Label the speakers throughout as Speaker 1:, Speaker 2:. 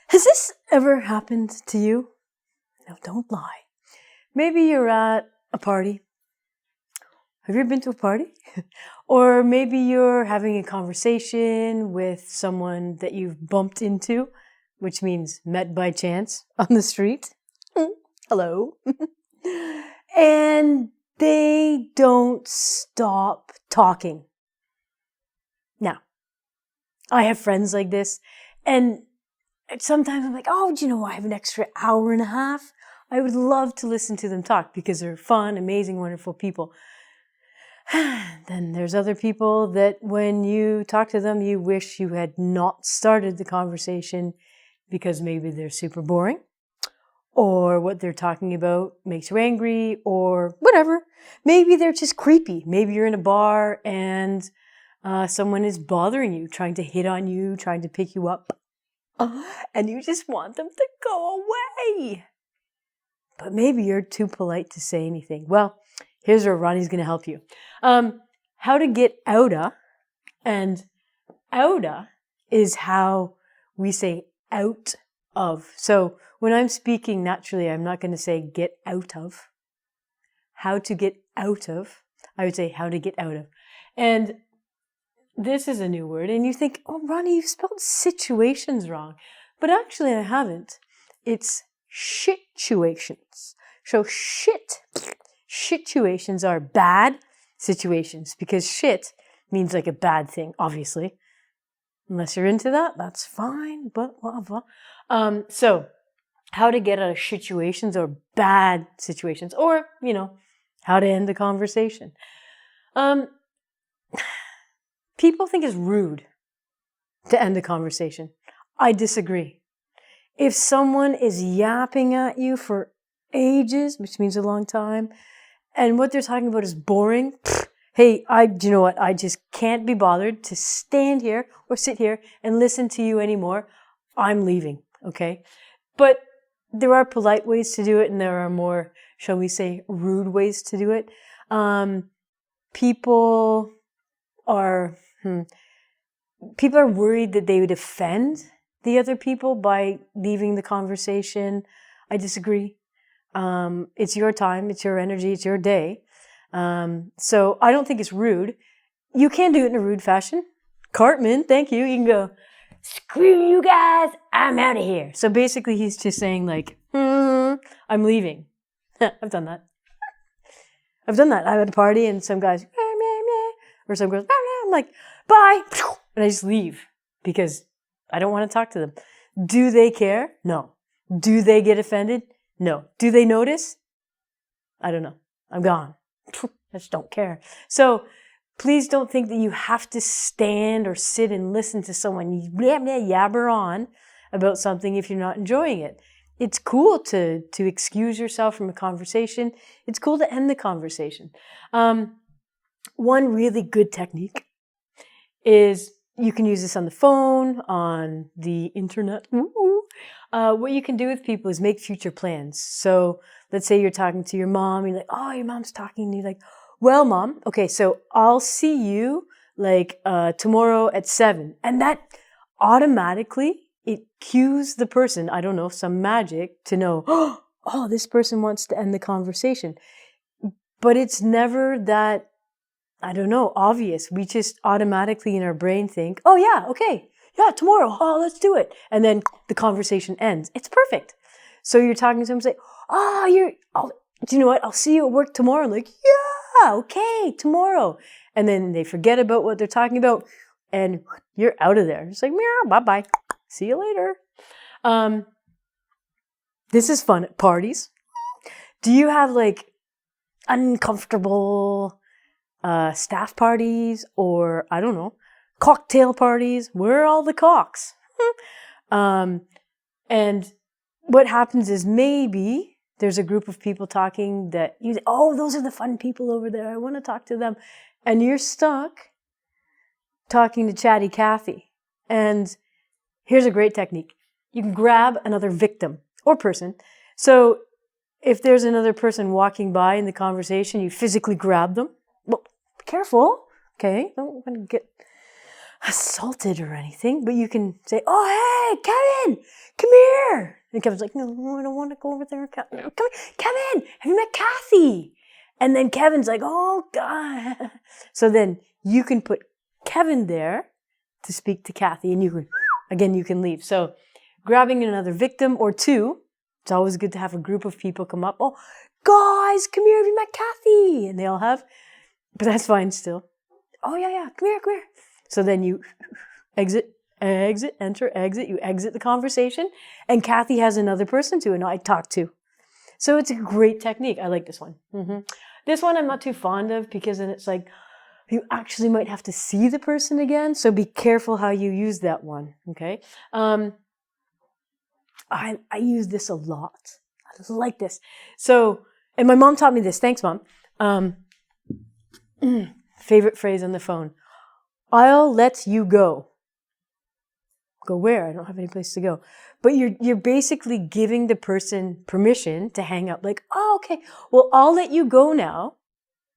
Speaker 1: Has this ever happened to you? No, don't lie. Maybe you're at a party. Have you ever been to a party? Or maybe you're having a conversation with someone that you've bumped into, which means met by chance on the street. Hello. And they don't stop talking. Now, I have friends like this, and sometimes I'm like, oh, do you know, I have an extra hour and a half. I would love to listen to them talk because they're fun, amazing, wonderful people. Then there's other people that when you talk to them, you wish you had not started the conversation because maybe they're super boring, or what they're talking about makes you angry, or whatever. Maybe they're just creepy. Maybe you're in a bar and someone is bothering you, trying to hit on you, trying to pick you up, and you just want them to go away. But maybe you're too polite to say anything. Well, here's where Ronnie's going to help you. How to get outa, and outa is how we say out of. So when I'm speaking naturally, I'm not going to say get out of. How to get out of, I would say how to get out of. And this is a new word, and you think, oh, Ronnie, you've spelled situations wrong. But actually, I haven't. It's shituations. So shituations are bad situations, because shit means like a bad thing, obviously. Unless you're into that, that's fine, but blah, blah. So how to get out of situations or bad situations, or, you know, how to end the conversation. People think it's rude to end a conversation. I disagree. If someone is yapping at you for ages, which means a long time, and what they're talking about is boring, hey, you know what? I just can't be bothered to stand here or sit here and listen to you anymore. I'm leaving, okay? But there are polite ways to do it, and there are more, shall we say, rude ways to do it. People are worried that they would offend the other people by leaving the conversation. I disagree. It's your time, it's your energy, it's your day. So I don't think it's rude. You can do it in a rude fashion. Cartman, thank you. You can go, screw you guys, I'm out of here. So basically he's just saying like, I'm leaving. I've done that. I'm at a party and some guys, or some girls, I'm like, bye. And I just leave because I don't want to talk to them. Do they care? No. Do they get offended? No. Do they notice? I don't know. I'm gone. I just don't care. So please don't think that you have to stand or sit and listen to someone yabber on about something if you're not enjoying it. It's cool to excuse yourself from a conversation. It's cool to end the conversation. One really good technique is, you can use this on the phone, on the internet. What you can do with people is make future plans. So let's say you're talking to your mom, you're like, oh, your mom's talking to you, like, well, Mom, okay, so I'll see you like tomorrow at 7. And that automatically, it cues the person, I don't know, some magic to know, oh, this person wants to end the conversation. But it's never that, I don't know, obvious. We just automatically in our brain think, oh yeah, okay, yeah, tomorrow, oh, let's do it. And then the conversation ends. It's perfect. So you're talking to someone, say, do you know what? I'll see you at work tomorrow. I'm like, yeah, okay, tomorrow. And then they forget about what they're talking about and you're out of there. It's like, meow, bye-bye. See you later. This is fun at parties. Do you have like uncomfortable staff parties, or I don't know, cocktail parties? Where are all the cocks? And what happens is maybe there's a group of people talking that you say, oh, those are the fun people over there. I want to talk to them. And you're stuck talking to Chatty Cathy. And here's a great technique. You can grab another victim or person. So if there's another person walking by in the conversation, you physically grab them. Well, be careful. Okay, don't want to get assaulted or anything, but you can say, "Oh, hey, Kevin, come here." And Kevin's like, "No, I don't want to go over there. Come here. Kevin, have you met Kathy?" And then Kevin's like, "Oh, God." So then you can put Kevin there to speak to Kathy, and you can leave. So grabbing another victim or two, it's always good to have a group of people come up. "Oh, guys, come here, have you met Kathy?" And they all have, but that's fine still. "Oh, yeah, come here. So then you exit, enter, exit. You exit the conversation, and Kathy has another person to talk to. So it's a great technique. I like this one. This one I'm not too fond of because then it's like you actually might have to see the person again. So be careful how you use that one. Okay. I use this a lot. I like this. So, and my mom taught me this. Thanks, Mom. Favorite phrase on the phone. "I'll let you go." Go where? I don't have any place to go. But you're basically giving the person permission to hang up. Like, "Oh, okay. Well, I'll let you go now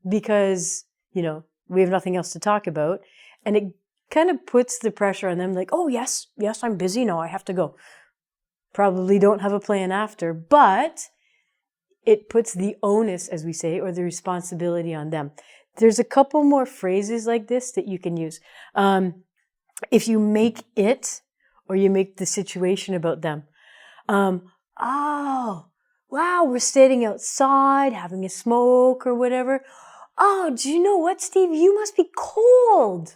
Speaker 1: because, we have nothing else to talk about." And it kind of puts the pressure on them like, "Oh, yes, I'm busy. No, I have to go." Probably don't have a plan after, but it puts the onus, as we say, or the responsibility on them. There's a couple more phrases like this that you can use. If you make it or you make the situation about them. "Oh, wow, we're standing outside having a smoke or whatever. Oh, do you know what, Steve? You must be cold.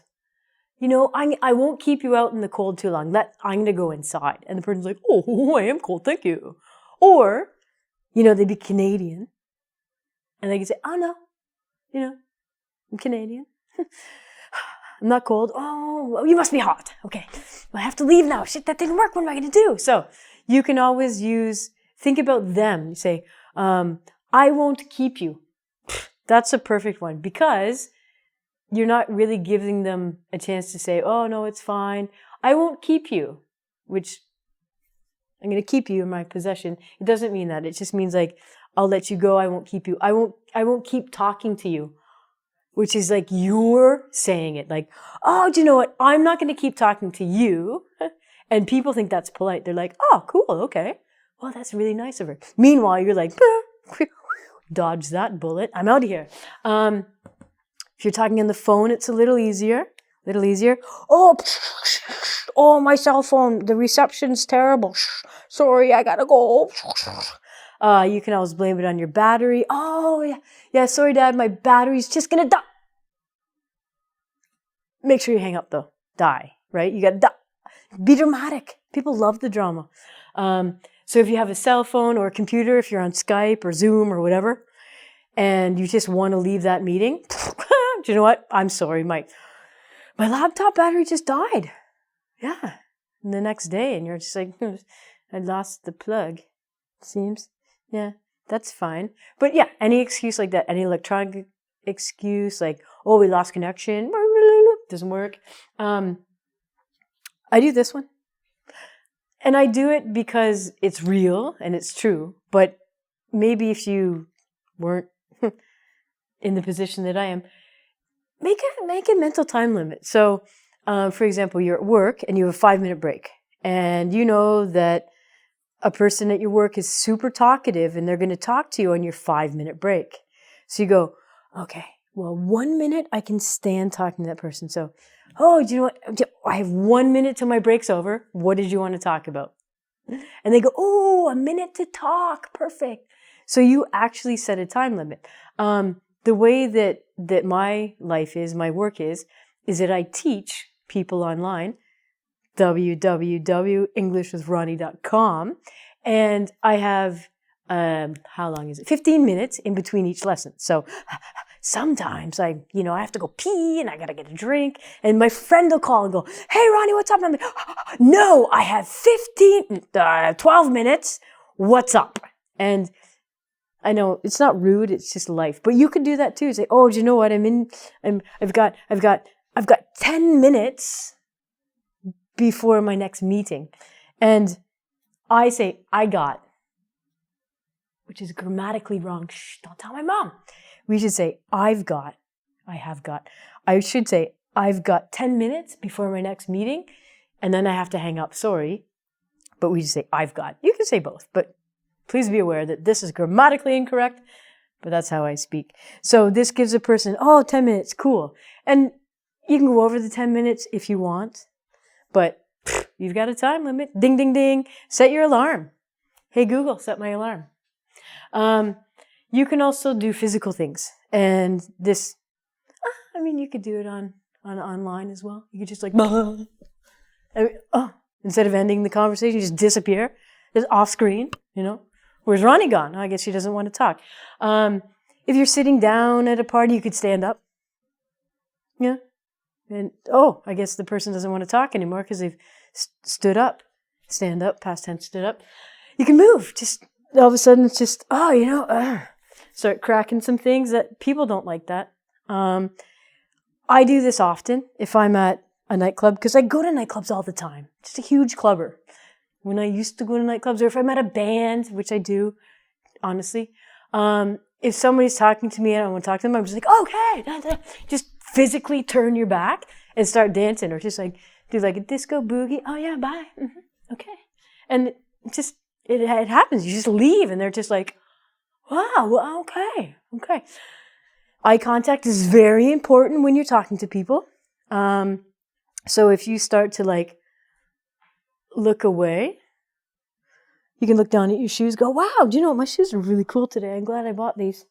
Speaker 1: I won't keep you out in the cold too long. I'm going to go inside." And the person's like, "Oh, I am cold, thank you." Or, they'd be Canadian. And they can say, "Oh, no, I'm Canadian. I'm not cold." "Oh, well, you must be hot. Okay, well, I have to leave now. Shit, that didn't work. What am I going to do?" So you can always think about them. You say, "I won't keep you." That's a perfect one because you're not really giving them a chance to say, "Oh, no, it's fine. I won't keep you," which I'm going to keep you in my possession. It doesn't mean that. It just means like, I'll let you go. I won't keep you. I won't keep talking to you, which is like you're saying it like, "Oh, do you know what? I'm not going to keep talking to you." And people think that's polite. They're like, "Oh, cool. Okay. Well, that's really nice of her." Meanwhile, you're like, dodge that bullet. I'm out of here. If you're talking on the phone, it's a little easier. Oh, my cell phone, the reception's terrible. Sorry, I gotta go. You can always blame it on your battery. "Oh, yeah, sorry, Dad, my battery's just gonna die." Make sure you hang up, though. Die, right? You gotta die. Be dramatic. People love the drama. So if you have a cell phone or a computer, if you're on Skype or Zoom or whatever, and you just want to leave that meeting, do you know what? I'm sorry, my laptop battery just died. Yeah. And the next day, and you're just like, "I lost the plug." Seems. Yeah, that's fine. But yeah, any excuse like that, any electronic excuse like, "Oh, we lost connection," doesn't work. I do this one. And I do it because it's real and it's true. But maybe if you weren't in the position that I am, make a mental time limit. So, for example, you're at work and you have a 5-minute break. And you know that a person at your work is super talkative and they're going to talk to you on your 5-minute break. So you go, "Okay, well, 1 minute I can stand talking to that person. So, oh, do you know what? I have 1 minute till my break's over. What did you want to talk about?" And they go, "Oh, a minute to talk. Perfect." So you actually set a time limit. The way that my life is, my work is that I teach people online, www.englishwithronnie.com. And I have, how long is it? 15 minutes in between each lesson. So sometimes I have to go pee and I got to get a drink. And my friend will call and go, "Hey, Ronnie, what's up?" And I'm like, "No, I have 12 minutes. What's up?" And I know it's not rude. It's just life. But you could do that too. Say, "Oh, do you know what? I've got 10 minutes before my next meeting." And I say, "I got," which is grammatically wrong. Shh, don't tell my mom. We should say, "I've got," "I have got." I should say, I've got 10 minutes before my next meeting, and then I have to hang up. Sorry. But we just say, I've got. You can say both, but please be aware that this is grammatically incorrect, but that's how I speak. So this gives a person, 10 minutes, cool. And you can go over the 10 minutes if you want, but you've got a time limit. Ding, ding, ding. Set your alarm. Hey, Google, set my alarm. You can also do physical things. And this, you could do it on online as well. You could just instead of ending the conversation, just disappear. Just off screen, Where's Ronnie gone? I guess she doesn't want to talk. If you're sitting down at a party, you could stand up. Yeah. And, I guess the person doesn't want to talk anymore because they've stood up. Stand up, past tense, stood up. You can move. Just all of a sudden, it's just, start cracking some things that people don't like that. I do this often if I'm at a nightclub because I go to nightclubs all the time. Just a huge clubber. When I used to go to nightclubs, or if I'm at a band, which I do, honestly, if somebody's talking to me and I want to talk to them, I'm just like, okay, just physically turn your back and start dancing, or just do a disco boogie. Oh yeah, bye. Mm-hmm. Okay. And it happens. You just leave and they're just like, wow, okay. Eye contact is very important when you're talking to people. So if you start to look away, you can look down at your shoes, go, wow, do you know what? My shoes are really cool today. I'm glad I bought these.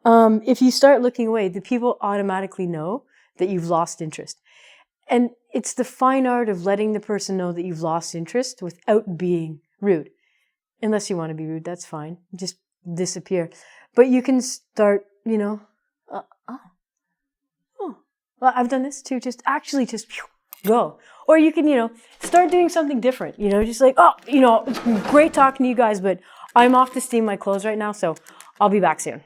Speaker 1: If you start looking away, the people automatically know that you've lost interest. And it's the fine art of letting the person know that you've lost interest without being rude. Unless you want to be rude, that's fine. Just disappear. But you can start, well, I've done this too. Just go. Or you can, start doing something different. It's great talking to you guys, but I'm off to steam my clothes right now, so I'll be back soon.